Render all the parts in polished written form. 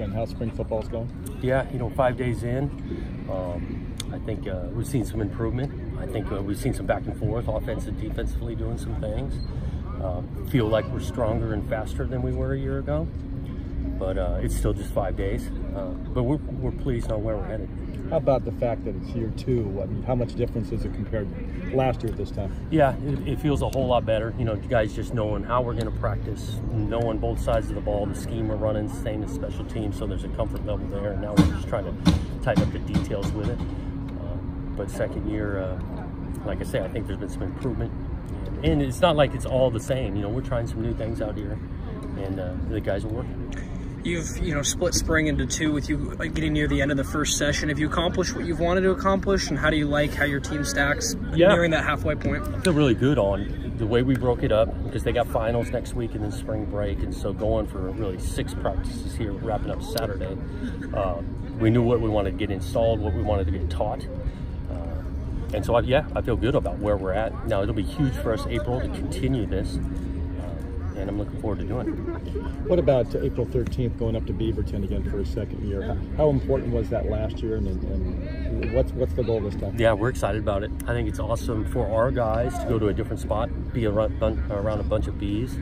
and how spring football's going? Yeah, 5 days in, I think we've seen some improvement. I think we've seen some back and forth, offensive, defensively doing some things. Feel like we're stronger and faster than we were a year ago, but it's still just 5 days. But we're pleased on where we're headed. How about the fact that it's year 2? I mean, how much difference is it compared to last year at this time? Yeah, it feels a whole lot better. You guys just knowing how we're going to practice, knowing both sides of the ball, the scheme we're running, same as special teams, so there's a comfort level there. And now we're just trying to tighten up the details with it. But second year, like I say, I think there's been some improvement. And it's not like it's all the same. We're trying some new things out here, and the guys are working. You've split spring into 2 with you getting near the end of the first session. Have you accomplished what you've wanted to accomplish, and how do you like how your team stacks nearing that halfway point? I feel really good on the way we broke it up, because they got finals next week and then spring break, and so going for really 6 practices here, wrapping up Saturday. We knew what we wanted to get installed, what we wanted to get taught. And so, I feel good about where we're at. Now, it'll be huge for us, April, to continue this, and I'm looking forward to doing it. What about April 13th, going up to Beaverton again for a second year? How important was that last year, and what's the goal this time? Yeah, we're excited about it. I think it's awesome for our guys to go to a different spot, be around a bunch of bees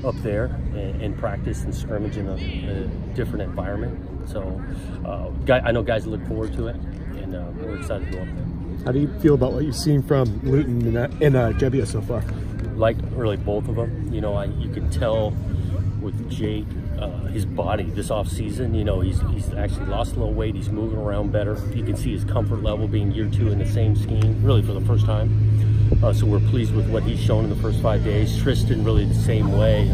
up there, and practice and scrimmage in a different environment. So I know guys look forward to it, and we're excited to go up there. How do you feel about what you've seen from Luton and Gebbia so far? Like really both of them. You can tell with Jake, his body this off season. He's actually lost a little weight. He's moving around better. You can see his comfort level being year 2 in the same scheme, really for the first time. So we're pleased with what he's shown in the first 5 days. Tristan really the same way.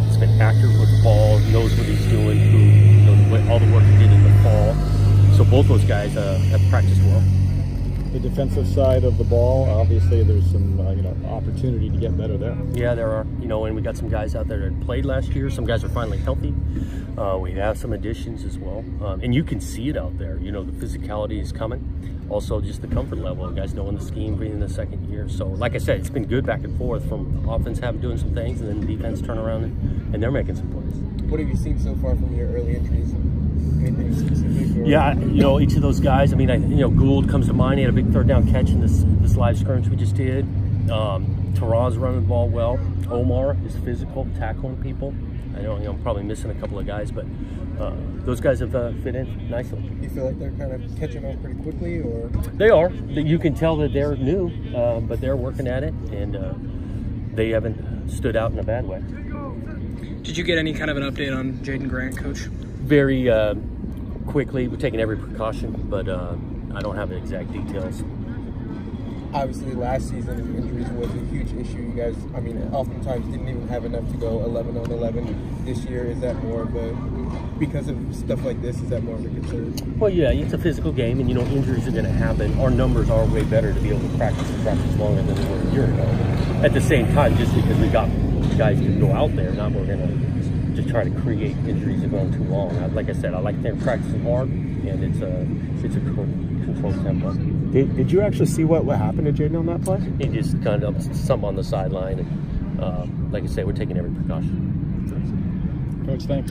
He's been accurate with the ball, knows what he's doing. All the work he did in the fall. So both those guys have practiced well. The defensive side of the ball, obviously there's some opportunity to get better there. Yeah, there are. And we got some guys out there that played last year. Some guys are finally healthy. We have some additions as well, and you can see it out there. The physicality is coming. Also, just the comfort level of guys knowing the scheme, being in the second year. So, like I said, it's been good back and forth from offense doing some things, and then defense turn around and they're making some plays. What have you seen so far from your early entries? Anything specific? Or? Yeah, each of those guys. I mean, Gould comes to mind. He had a big 3rd down catch in this live scrimmage we just did. Tehran's running the ball well. Omar is physical, tackling people. I know, I'm probably missing a couple of guys, but those guys have fit in nicely. You feel like they're kind of catching on pretty quickly, or? They are. You can tell that they're new, but they're working at it, and they haven't stood out in a bad way. Did you get any kind of an update on Jaden Grant, Coach? Very quickly. We're taking every precaution, but I don't have the exact details. Obviously, last season injuries was a huge issue. You guys, oftentimes didn't even have enough to go 11 on 11 this year. Is that more of a, because of stuff like this, is that more of a concern? Well, yeah, it's a physical game, and injuries are going to happen. Our numbers are way better to be able to practice longer than they were a year ago. At the same time, just because we got guys to go out there, not we're going to just try to create injuries that go too long. Like I said, I like them practicing hard, and it's a controlled tempo. Did you actually see what happened to Jaden on that play? He just kind of something on the sideline, and like I say, we're taking every precaution. Coach, thanks.